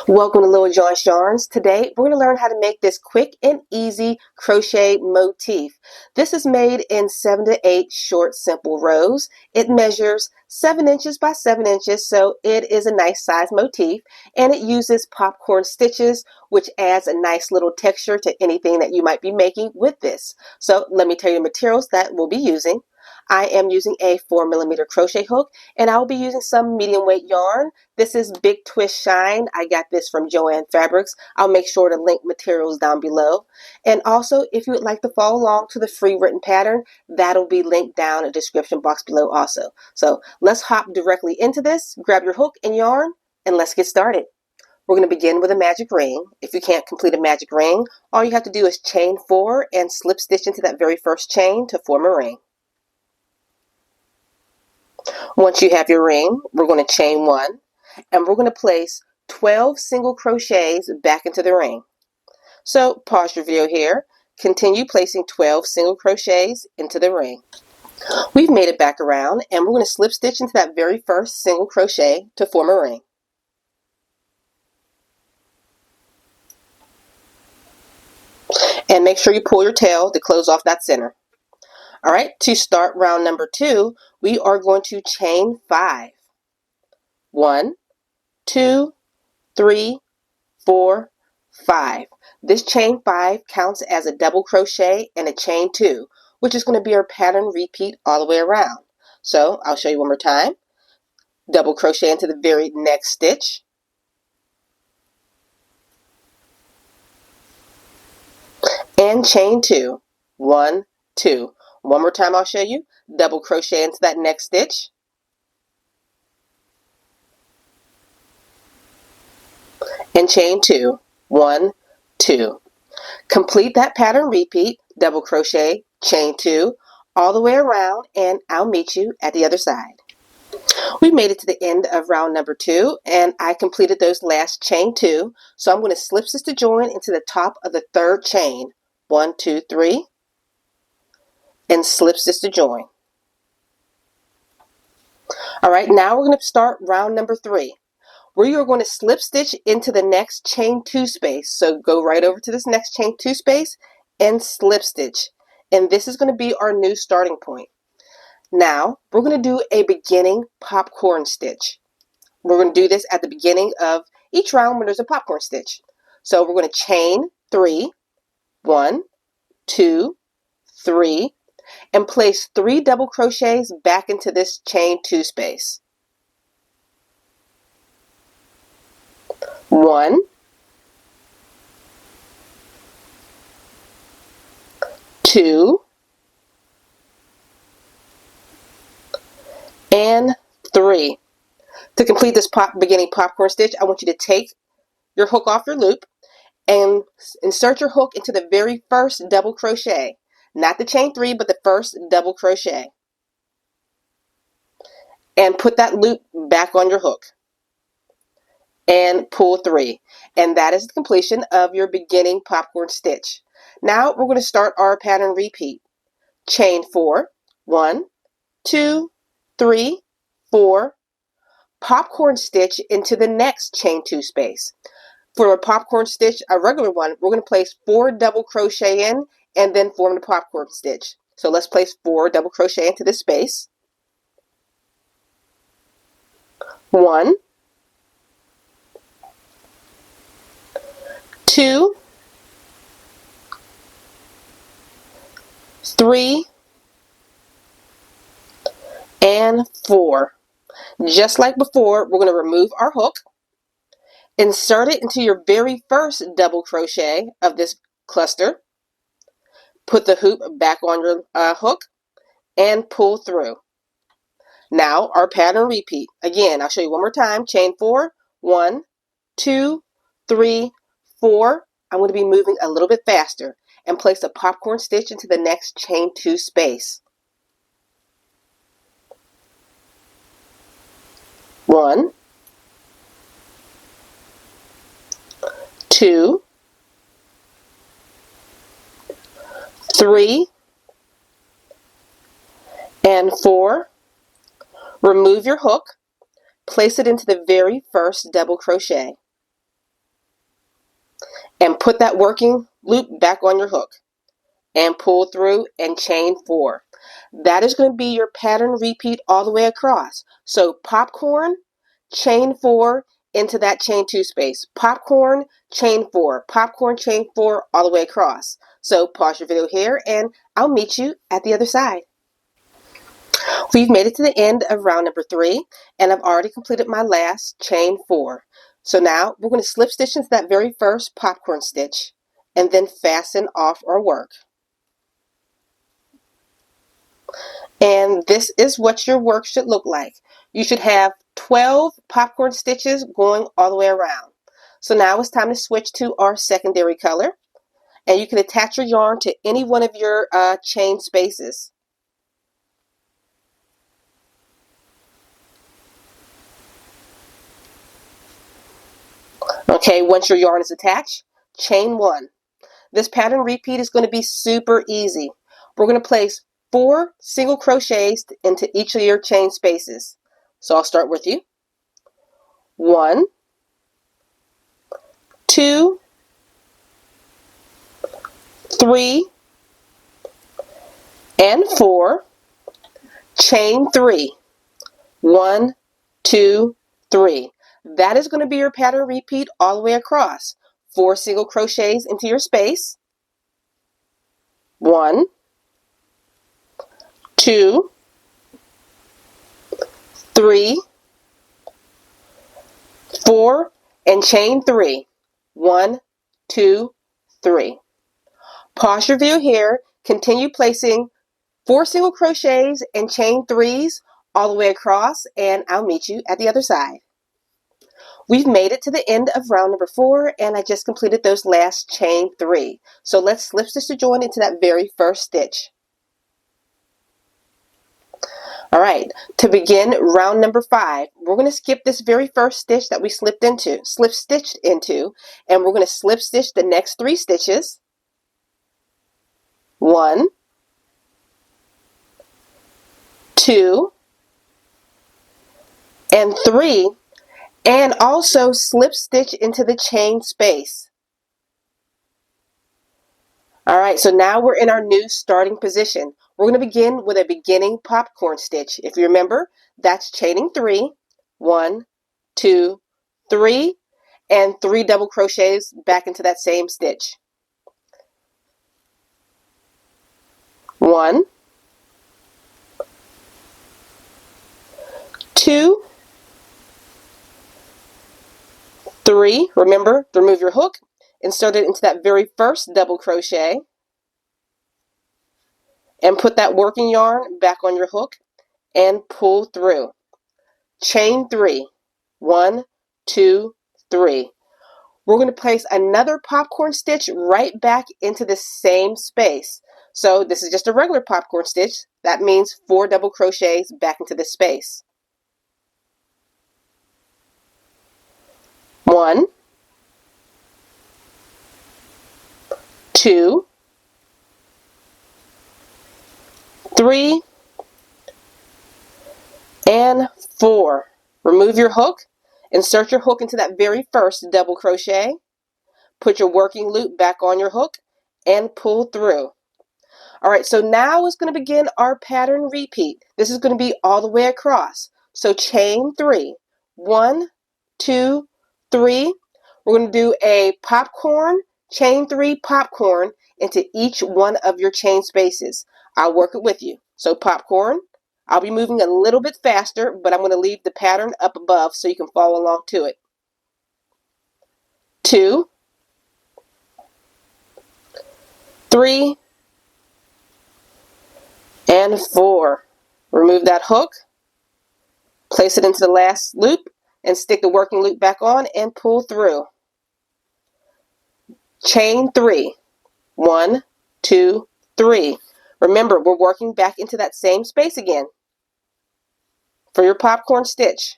Welcome to Little John's Yarns. Today we're going to learn how to make this quick and easy crochet motif. This is made in 7 to 8 short simple rows. It measures 7 inches by 7 inches, so it is a nice size motif, and it uses popcorn stitches, which adds a nice little texture to anything that you might be making with this. So let me tell you the materials that we'll be using. I am using a 4mm crochet hook, and I'll be using some medium weight yarn. This is Big Twist Shine. I got this from Joann Fabrics. I'll make sure to link materials down below. And also, if you would like to follow along to the free written pattern, that'll be linked down in the description box below also. So let's hop directly into this. Grab your hook and yarn, and let's get started. We're going to begin with a magic ring. If you can't complete a magic ring, all you have to do is chain 4 and slip stitch into that very first chain to form a ring. Once you have your ring, we're going to chain 1, and we're going to place 12 single crochets back into the ring. So pause your video here, continue placing 12 single crochets into the ring. We've made it back around, and we're going to slip stitch into that very first single crochet to form a ring. And make sure you pull your tail to close off that center. Alright, to start round number 2, we are going to chain 5. 1, 2, 3, 4, 5. This chain 5 counts as a double crochet and a chain 2, which is going to be our pattern repeat all the way around. So I'll show you one more time. Double crochet into the very next stitch. And chain 2. 1, 2. One more time I'll show you. Double crochet into that next stitch. And chain 2. 1, 2. Complete that pattern repeat, double crochet, chain 2, all the way around, and I'll meet you at the other side. We made it to the end of round number 2, and I completed those last chain 2, so I'm going to slip stitch to join into the top of the third chain. 1, 2, 3. And slip stitch to join. Alright, now we're going to start round number 3. We are going to slip stitch into the next chain 2 space. So go right over to this next chain 2 space and slip stitch. And this is going to be our new starting point. Now we're going to do a beginning popcorn stitch. We're going to do this at the beginning of each round when there's a popcorn stitch. So we're going to chain 3, 1, 2, 3, and place 3 double crochets back into this chain 2 space. 1, 2, and 3. To complete this beginning popcorn stitch, I want you to take your hook off your loop and insert your hook into the very first double crochet. Not the chain 3, but the first double crochet. And put that loop back on your hook. And pull 3. And that is the completion of your beginning popcorn stitch. Now we're going to start our pattern repeat. Chain 4. 1, 2, 3, 4. Popcorn stitch into the next chain 2 space. For a popcorn stitch, a regular one, we're going to place 4 double crochet in and then form the popcorn stitch. So let's place 4 double crochet into this space. 1, 2, 3, and 4. Just like before, we're going to remove our hook, insert it into your very first double crochet of this cluster, put the hoop back on your hook, and pull through. Now our pattern repeat. Again, I'll show you one more time. Chain 4, 1, 2, 3, 4. I'm going to be moving a little bit faster and place a popcorn stitch into the next chain 2 space. 1, 2, 3, and 4. Remove your hook, place it into the very first double crochet. and put that working loop back on your hook and pull through and chain 4. That is going to be your pattern repeat all the way across. So popcorn, chain 4 into that chain 2 space. Popcorn, chain 4. Popcorn, chain 4 all the way across. So pause your video here and I'll meet you at the other side. We've made it to the end of round number 3 and I've already completed my last chain 4. So now we're going to slip stitch into that very first popcorn stitch and then fasten off our work. And this is what your work should look like. You should have 12 popcorn stitches going all the way around. So now it's time to switch to our secondary color. And you can attach your yarn to any one of your chain spaces. Okay, once your yarn is attached, chain 1. This pattern repeat is going to be super easy. We're going to place 4 single crochets into each of your chain spaces. So I'll start with you. 1, 2, 3, and 4. Chain 3. 1, 2, 3. That is going to be your pattern repeat all the way across. 4 single crochets into your space. 1, 2, 3, 4, and chain 3. 1, 2, 3. Pause your view here. Continue placing 4 single crochets and chain 3s all the way across, and I'll meet you at the other side. We've made it to the end of round number 4, and I just completed those last chain 3. So let's slip stitch to join into that very first stitch. Alright, to begin round number 5, we're going to skip this very first stitch that we slip stitched into, and we're going to slip stitch the next 3 stitches. 1, 2, and 3, and also slip stitch into the chain space. Alright, so now we're in our new starting position. We're going to begin with a beginning popcorn stitch. If you remember, that's chaining 3, 1, 2, 3, and 3 double crochets back into that same stitch. 1, 2, 3. Remember, remove your hook, insert it into that very first double crochet, and put that working yarn back on your hook and pull through. Chain 3. 1, 2, 3. We're going to place another popcorn stitch right back into the same space. So this is just a regular popcorn stitch. That means 4 double crochets back into this space. 1, 2, 3, and 4. Remove your hook, insert your hook into that very first double crochet, put your working loop back on your hook, and pull through. Alright, so now is going to begin our pattern repeat. This is going to be all the way across. So chain 3. 1, 2, 3. We're going to do a popcorn, chain 3 popcorn into each one of your chain spaces. I'll work it with you. So popcorn, I'll be moving a little bit faster, but I'm going to leave the pattern up above so you can follow along to it. 2, 3, and 4. Remove that hook, place it into the last loop, and stick the working loop back on and pull through. Chain 3. 1, 2, 3. Remember, we're working back into that same space again for your popcorn stitch.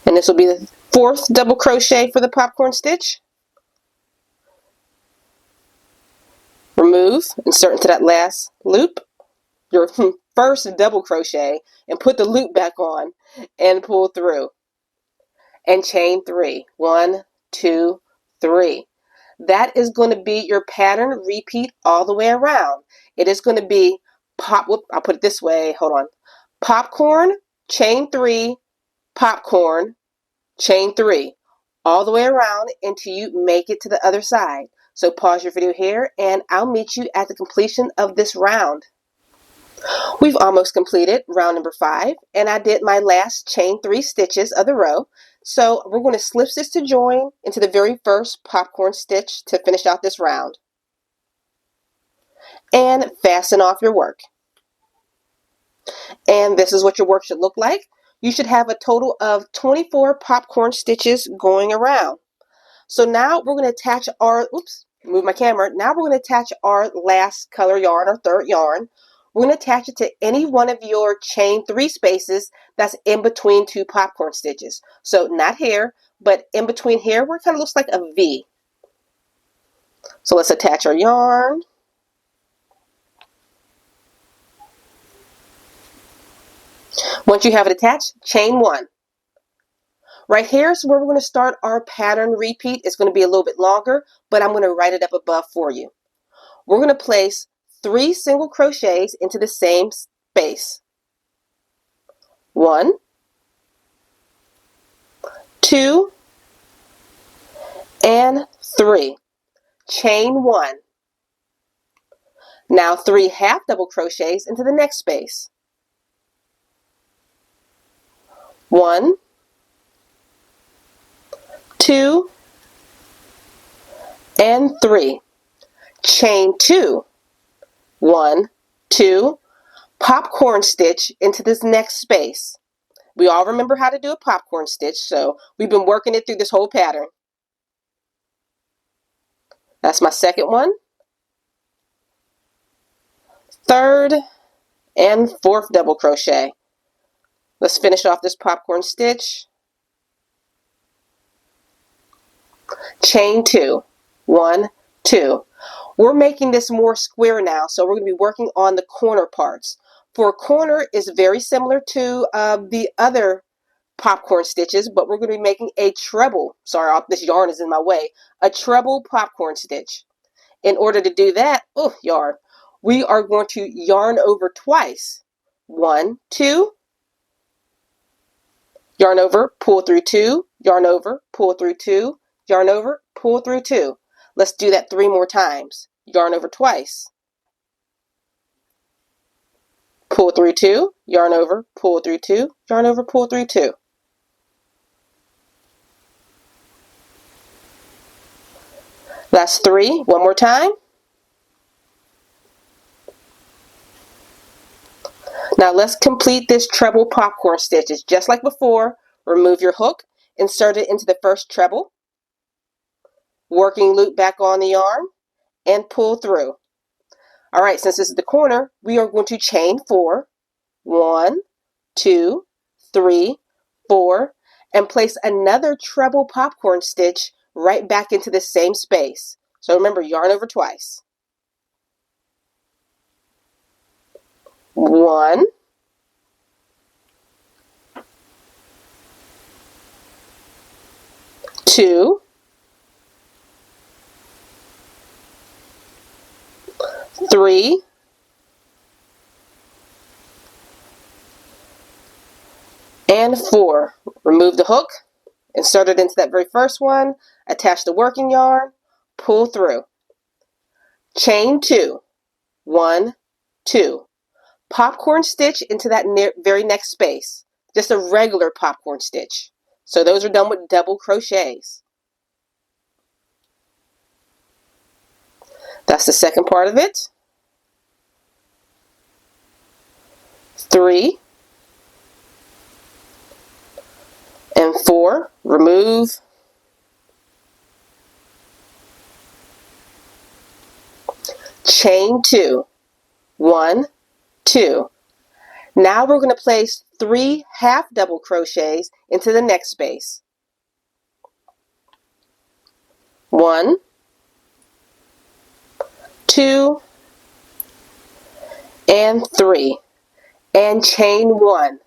And this will be the 4th double crochet for the popcorn stitch. Remove, insert into that last loop, your first double crochet and put the loop back on and pull through and chain 3. 1, 2, 3. That is going to be your pattern. Repeat all the way around. It is going to be I'll put it this way. Hold on. Popcorn, chain 3, popcorn, chain 3, all the way around until you make it to the other side. So pause your video here and I'll meet you at the completion of this round. We've almost completed round number 5 and I did my last chain 3 stitches of the row. So we're going to slip stitch to join into the very first popcorn stitch to finish out this round. And fasten off your work. And this is what your work should look like. You should have a total of 24 popcorn stitches going around. So now we're going to attach our, move my camera. Now we're going to attach our last color yarn, our third yarn. We're going to attach it to any one of your chain 3 spaces that's in between 2 popcorn stitches. So not here, but in between here where it kind of looks like a V. So let's attach our yarn. Once you have it attached, chain 1. Right here is where we're going to start our pattern repeat. It's going to be a little bit longer, but I'm going to write it up above for you. We're going to place 3 single crochets into the same space. 1, 2, and 3. Chain 1. Now 3 half double crochets into the next space. 1, 2, and 3. Chain 2. 1, 2. Popcorn stitch into this next space. We all remember how to do a popcorn stitch, so we've been working it through this whole pattern. That's my second one. Third and fourth double crochet. Let's finish off this popcorn stitch. Chain 2. 1, 2. We're making this more square now, so we're going to be working on the corner parts. For a corner is very similar to the other popcorn stitches, but we're going to be making a treble. Sorry, this yarn is in my way. A treble popcorn stitch. In order to do that, yarn, we are going to yarn over twice. 1, 2. Yarn over, pull through 2. Yarn over, pull through 2. Yarn over, pull through 2. Let's do that 3 more times. Yarn over twice. Pull through 2. Yarn over, pull through 2. Yarn over, pull through 2. That's 3. One more time. Now let's complete this treble popcorn stitches. Just like before, remove your hook, insert it into the first treble, working loop back on the yarn, and pull through. All right, since this is the corner, we are going to chain 4. 1, 2, 3, 4, and place another treble popcorn stitch right back into the same space. So remember, yarn over twice. 1, 2, 3, and 4. Remove the hook, insert it into that very first one, attach the working yarn, pull through. Chain 2. 1, 2. Popcorn stitch into that very next space. Just a regular popcorn stitch. So those are done with double crochets. That's the second part of it. 3 and 4. Remove. Chain 2. 1, 2. Now we're going to place 3 half double crochets into the next space. 1, 2, and 3, and chain 1.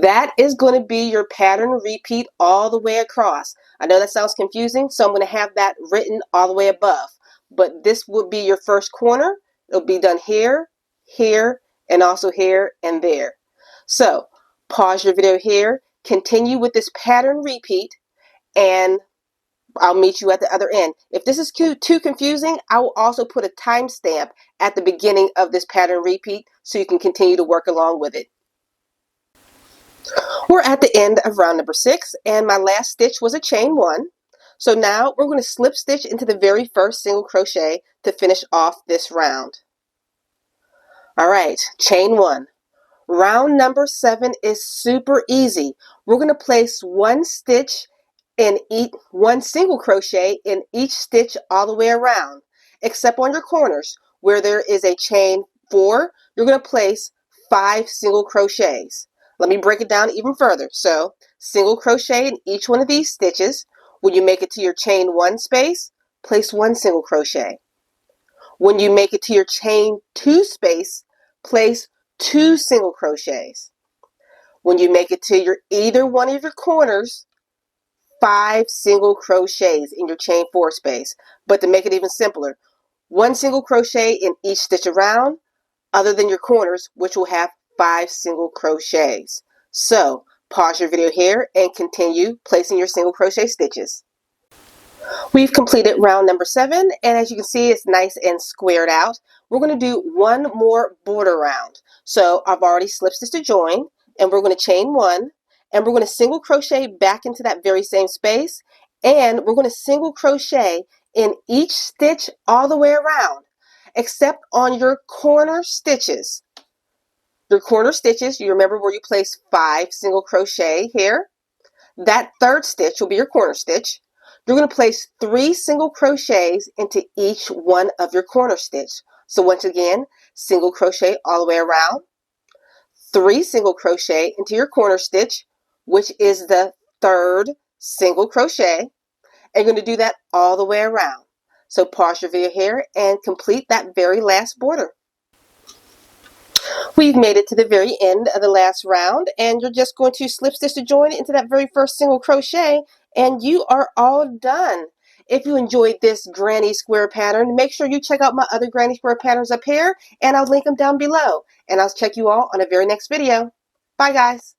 That is going to be your pattern repeat all the way across. I know that sounds confusing, so I'm going to have that written all the way above. But this will be your first corner. It'll be done here, here, and also here and there. So pause your video here, continue with this pattern repeat, and I'll meet you at the other end. If this is too confusing, I will also put a timestamp at the beginning of this pattern repeat so you can continue to work along with it. We're at the end of round number 6, and my last stitch was a chain 1. So now we're going to slip stitch into the very first single crochet to finish off this round. All right, chain 1. Round number 7 is super easy. We're going to place one single crochet in each stitch all the way around, except on your corners where there is a chain 4. You're going to place 5 single crochets. Let me break it down even further. So single crochet in each one of these stitches. When you make it to your chain 1 space, place 1 single crochet. When you make it to your chain 2 space, place 2 single crochets. When you make it to either one of your corners, 5 single crochets in your chain 4 space. But to make it even simpler, 1 single crochet in each stitch around, other than your corners, which will have 5 single crochets. So pause your video here and continue placing your single crochet stitches. We've completed round number 7, and as you can see, it's nice and squared out. We're going to do one more border round. So I've already slip stitched to join, and we're going to chain 1, and we're going to single crochet back into that very same space, and we're going to single crochet in each stitch all the way around, except on your corner stitches. Your corner stitches, you remember where you place 5 single crochet here? That third stitch will be your corner stitch. You're going to place 3 single crochets into each one of your corner stitch. So once again, single crochet all the way around, 3 single crochet into your corner stitch, which is the third single crochet, and you're going to do that all the way around. So pause your video here and complete that very last border. We've made it to the very end of the last round, and you're just going to slip stitch to join into that very first single crochet, and you are all done. If you enjoyed this granny square pattern, make sure you check out my other granny square patterns up here, and I'll link them down below. And I'll check you all on a very next video. Bye, guys.